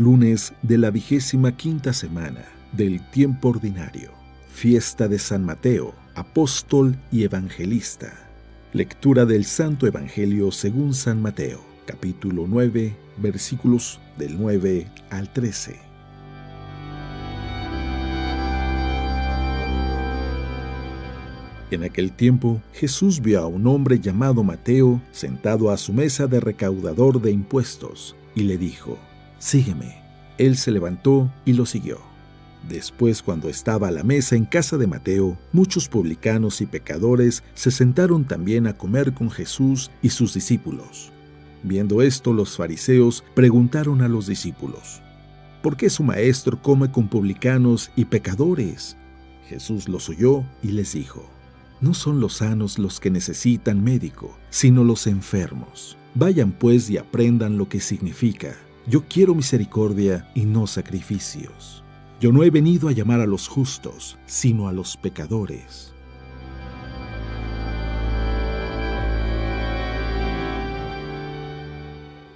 Lunes de la 25ª semana del tiempo ordinario. Fiesta de San Mateo, apóstol y evangelista. Lectura del Santo Evangelio según San Mateo, capítulo 9, versículos del 9 al 13. En aquel tiempo, Jesús vio a un hombre llamado Mateo sentado a su mesa de recaudador de impuestos, y le dijo: «Sígueme». Él se levantó y lo siguió. Después, cuando estaba a la mesa en casa de Mateo, muchos publicanos y pecadores se sentaron también a comer con Jesús y sus discípulos. Viendo esto, los fariseos preguntaron a los discípulos: «¿Por qué su maestro come con publicanos y pecadores?». Jesús los oyó y les dijo: «No son los sanos los que necesitan médico, sino los enfermos. Vayan pues y aprendan lo que significa: yo quiero misericordia y no sacrificios. Yo no he venido a llamar a los justos, sino a los pecadores».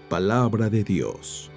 Palabra de Dios.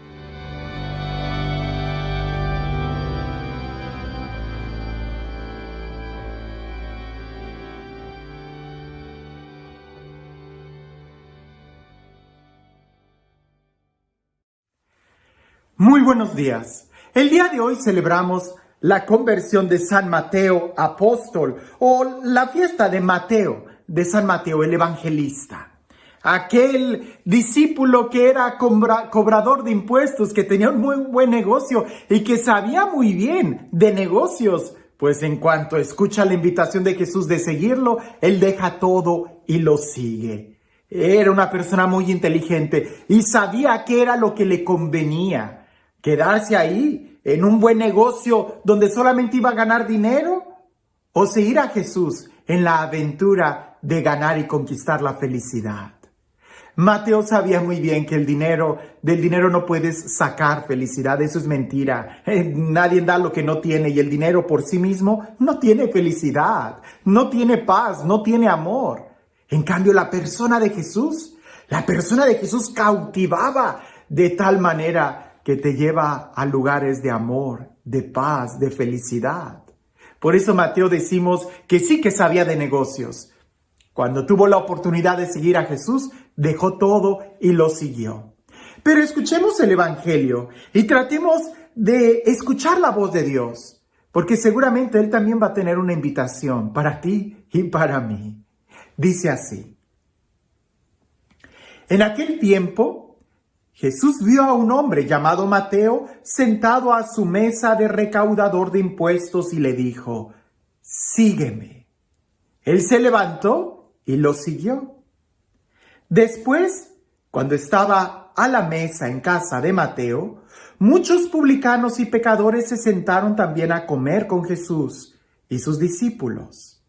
Muy buenos días. El día de hoy celebramos la conversión de San Mateo, apóstol, o la fiesta de San Mateo, el evangelista. Aquel discípulo que era cobrador de impuestos, que tenía un muy buen negocio y que sabía muy bien de negocios. Pues en cuanto escucha la invitación de Jesús de seguirlo, él deja todo y lo sigue. Era una persona muy inteligente y sabía qué era lo que le convenía. ¿Quedarse ahí en un buen negocio donde solamente iba a ganar dinero? ¿O seguir a Jesús en la aventura de ganar y conquistar la felicidad? Mateo sabía muy bien que del dinero no puedes sacar felicidad. Eso es mentira. Nadie da lo que no tiene, y el dinero por sí mismo no tiene felicidad, no tiene paz, no tiene amor. En cambio, la persona de Jesús cautivaba de tal manera que te lleva a lugares de amor, de paz, de felicidad. Por eso Mateo decimos que sí que sabía de negocios. Cuando tuvo la oportunidad de seguir a Jesús, dejó todo y lo siguió. Pero escuchemos el Evangelio y tratemos de escuchar la voz de Dios, porque seguramente Él también va a tener una invitación para ti y para mí. Dice así: en aquel tiempo, Jesús vio a un hombre llamado Mateo sentado a su mesa de recaudador de impuestos y le dijo: «Sígueme». Él se levantó y lo siguió. Después, cuando estaba a la mesa en casa de Mateo, muchos publicanos y pecadores se sentaron también a comer con Jesús y sus discípulos.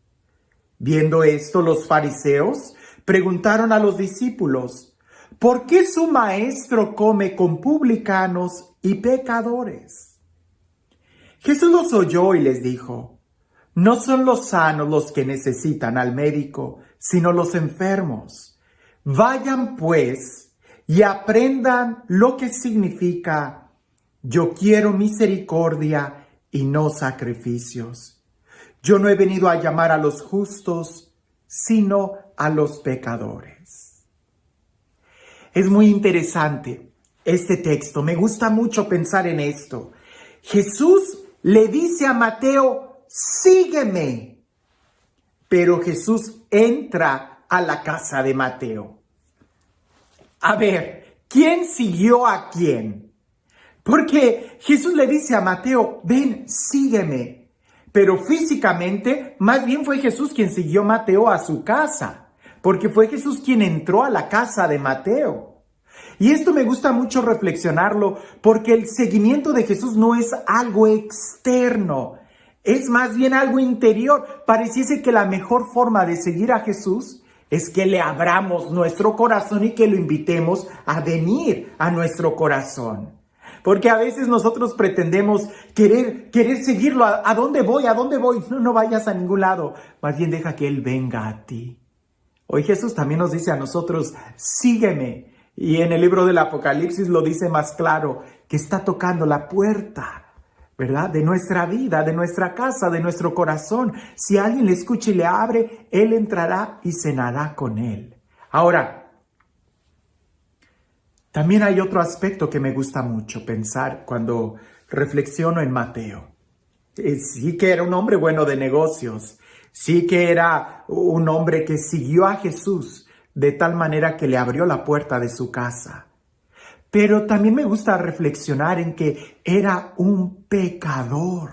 Viendo esto, los fariseos preguntaron a los discípulos: ¿por qué su maestro come con publicanos y pecadores? Jesús los oyó y les dijo: no son los sanos los que necesitan al médico, sino los enfermos. Vayan pues y aprendan lo que significa: yo quiero misericordia y no sacrificios. Yo no he venido a llamar a los justos, sino a los pecadores. Es muy interesante este texto. Me gusta mucho pensar en esto. Jesús le dice a Mateo: sígueme. Pero Jesús entra a la casa de Mateo. A ver, ¿quién siguió a quién? Porque Jesús le dice a Mateo: ven, sígueme. Pero físicamente, más bien fue Jesús quien siguió a Mateo a su casa, porque fue Jesús quien entró a la casa de Mateo. Y esto me gusta mucho reflexionarlo, porque el seguimiento de Jesús no es algo externo, es más bien algo interior. Pareciese que la mejor forma de seguir a Jesús es que le abramos nuestro corazón y que lo invitemos a venir a nuestro corazón. Porque a veces nosotros pretendemos querer seguirlo. ¿A dónde voy? ¿A dónde voy? No vayas a ningún lado. Más bien deja que Él venga a ti. Hoy Jesús también nos dice a nosotros: sígueme. Y en el libro del Apocalipsis lo dice más claro: que está tocando la puerta, ¿verdad? De nuestra vida, de nuestra casa, de nuestro corazón. Si alguien le escucha y le abre, Él entrará y cenará con él. Ahora, también hay otro aspecto que me gusta mucho pensar cuando reflexiono en Mateo. Sí que era un hombre bueno de negocios. Sí que era un hombre que siguió a Jesús de tal manera que le abrió la puerta de su casa. Pero también me gusta reflexionar en que era un pecador.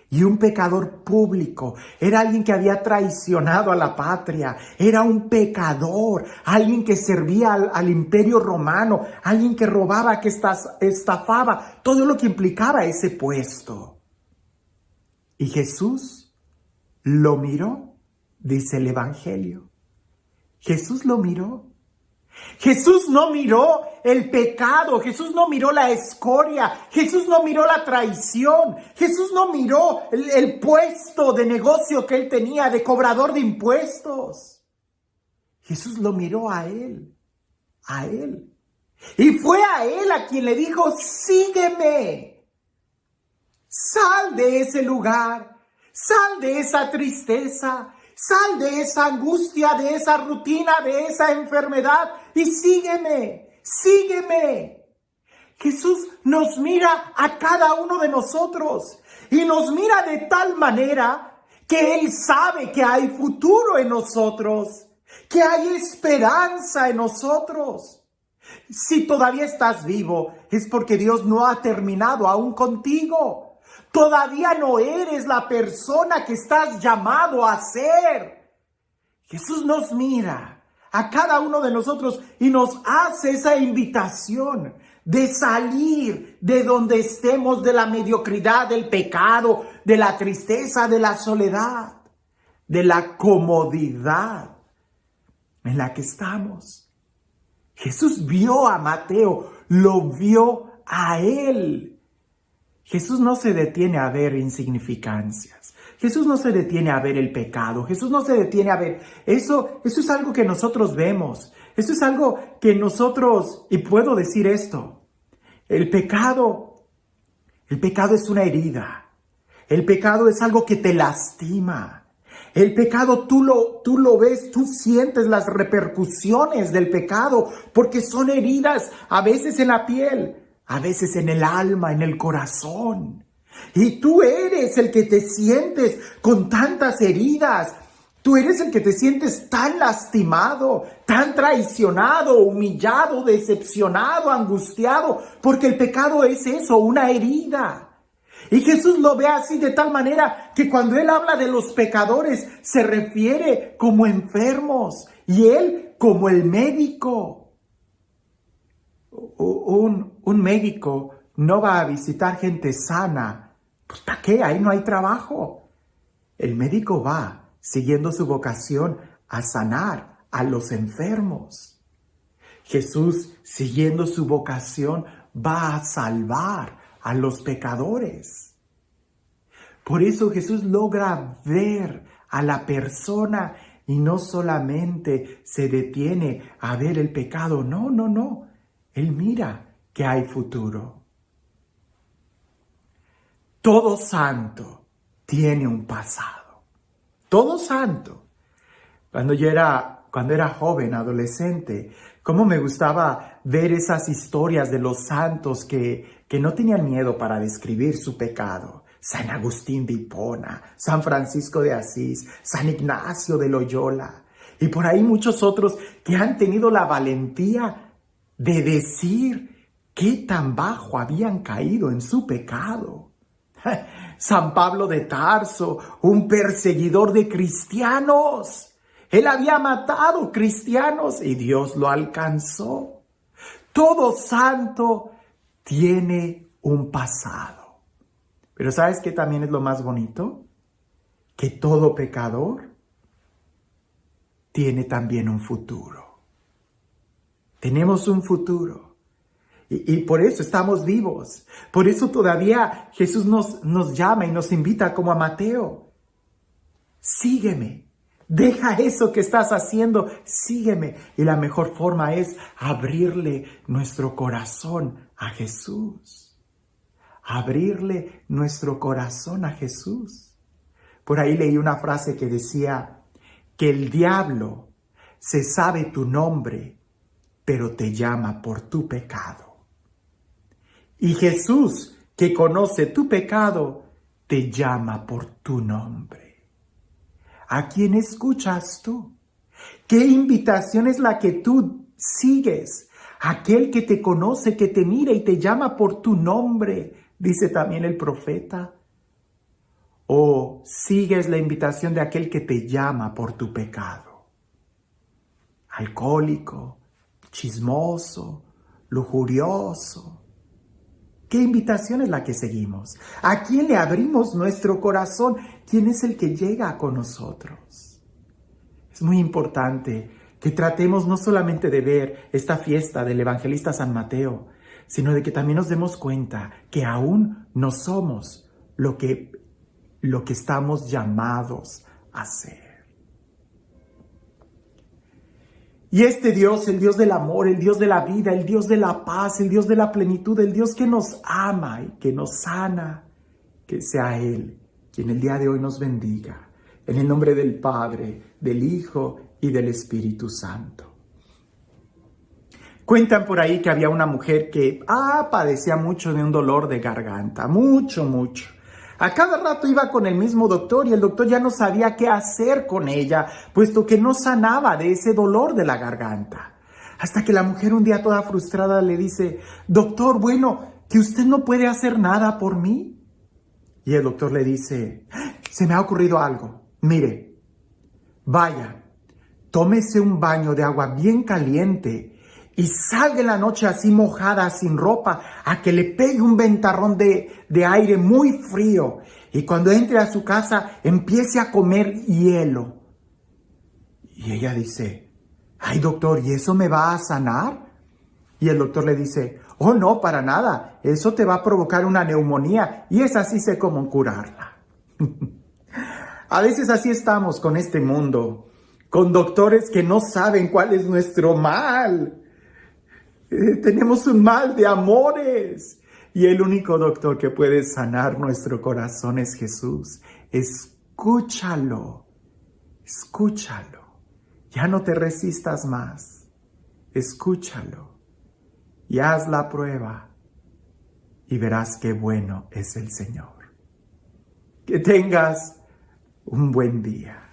Y un pecador público. Era alguien que había traicionado a la patria. Era un pecador. Alguien que servía al imperio romano. Alguien que robaba, que estafaba. Todo lo que implicaba ese puesto. Y Jesús lo miró, dice el Evangelio. Jesús lo miró. Jesús no miró el pecado, Jesús no miró la escoria, Jesús no miró la traición, Jesús no miró el puesto de negocio que él tenía de cobrador de impuestos. Jesús lo miró a él. Y fue a él a quien le dijo, sígueme. Sal de ese lugar, sal de esa tristeza, sal de esa angustia, de esa rutina, de esa enfermedad y sígueme, sígueme. Jesús nos mira a cada uno de nosotros y nos mira de tal manera que Él sabe que hay futuro en nosotros, que hay esperanza en nosotros. Si todavía estás vivo, es porque Dios no ha terminado aún contigo. Todavía no eres la persona que estás llamado a ser. Jesús nos mira a cada uno de nosotros y nos hace esa invitación de salir de donde estemos, de la mediocridad, del pecado, de la tristeza, de la soledad, de la comodidad en la que estamos. Jesús vio a Mateo, lo vio a él. Jesús no se detiene a ver insignificancias. Jesús no se detiene a ver el pecado. Jesús no se detiene a ver... Eso es algo que nosotros vemos. Eso es algo que nosotros... Y puedo decir esto. El pecado es una herida. El pecado es algo que te lastima. El pecado tú lo ves, tú sientes las repercusiones del pecado porque son heridas a veces en la piel, a veces en el alma, en el corazón. Y tú eres el que te sientes con tantas heridas. Tú eres el que te sientes tan lastimado, tan traicionado, humillado, decepcionado, angustiado, porque el pecado es eso, una herida. Y Jesús lo ve así de tal manera que cuando Él habla de los pecadores se refiere como enfermos y Él como el médico. Un médico no va a visitar gente sana. Pues ¿para qué? Ahí no hay trabajo. El médico va siguiendo su vocación a sanar a los enfermos. Jesús, siguiendo su vocación, va a salvar a los pecadores. Por eso Jesús logra ver a la persona y no solamente se detiene a ver el pecado. No. Él mira que hay futuro. Todo santo tiene un pasado. Todo santo. Cuando era joven, adolescente, cómo me gustaba ver esas historias de los santos que no tenían miedo para describir su pecado. San Agustín de Hipona, San Francisco de Asís, San Ignacio de Loyola. Y por ahí muchos otros que han tenido la valentía de decir qué tan bajo habían caído en su pecado. San Pablo de Tarso, un perseguidor de cristianos. Él había matado cristianos y Dios lo alcanzó. Todo santo tiene un pasado. Pero ¿sabes qué también es lo más bonito? Que todo pecador tiene también un futuro. Tenemos un futuro. Y por eso estamos vivos. Por eso todavía Jesús nos llama y nos invita como a Mateo. Sígueme, Deja eso que estás haciendo, sígueme. Y la mejor forma es abrirle nuestro corazón a Jesús. Abrirle nuestro corazón a Jesús. Por ahí leí una frase que decía que el diablo se sabe tu nombre, pero te llama por tu pecado. Y Jesús, que conoce tu pecado, te llama por tu nombre. ¿A quién escuchas tú? ¿Qué invitación es la que tú sigues? Aquel que te conoce, que te mira y te llama por tu nombre, dice también el profeta. ¿O sigues la invitación de aquel que te llama por tu pecado? Alcohólico, chismoso, lujurioso. ¿Qué invitación es la que seguimos? ¿A quién le abrimos nuestro corazón? ¿Quién es el que llega con nosotros? Es muy importante que tratemos no solamente de ver esta fiesta del evangelista San Mateo, sino de que también nos demos cuenta que aún no somos lo que estamos llamados a ser. Y este Dios, el Dios del amor, el Dios de la vida, el Dios de la paz, el Dios de la plenitud, el Dios que nos ama y que nos sana, que sea Él quien el día de hoy nos bendiga. En el nombre del Padre, del Hijo y del Espíritu Santo. Cuentan por ahí que había una mujer que padecía mucho de un dolor de garganta, mucho. A cada rato iba con el mismo doctor y el doctor ya no sabía qué hacer con ella, puesto que no sanaba de ese dolor de la garganta. Hasta que la mujer un día toda frustrada le dice, doctor, bueno, ¿que usted no puede hacer nada por mí? Y el doctor le dice, se me ha ocurrido algo. Mire, vaya, tómese un baño de agua bien caliente y salga en la noche así mojada, sin ropa, a que le pegue un ventarrón de aire muy frío. Y cuando entre a su casa, empiece a comer hielo. Y ella dice, ay doctor, ¿y eso me va a sanar? Y el doctor le dice, oh no, para nada, eso te va a provocar una neumonía y es así sé cómo curarla. A veces así estamos con este mundo, con doctores que no saben cuál es nuestro mal. Tenemos un mal de amores y el único doctor que puede sanar nuestro corazón es Jesús. Escúchalo, ya no te resistas más, escúchalo y haz la prueba y verás qué bueno es el Señor. Que tengas un buen día.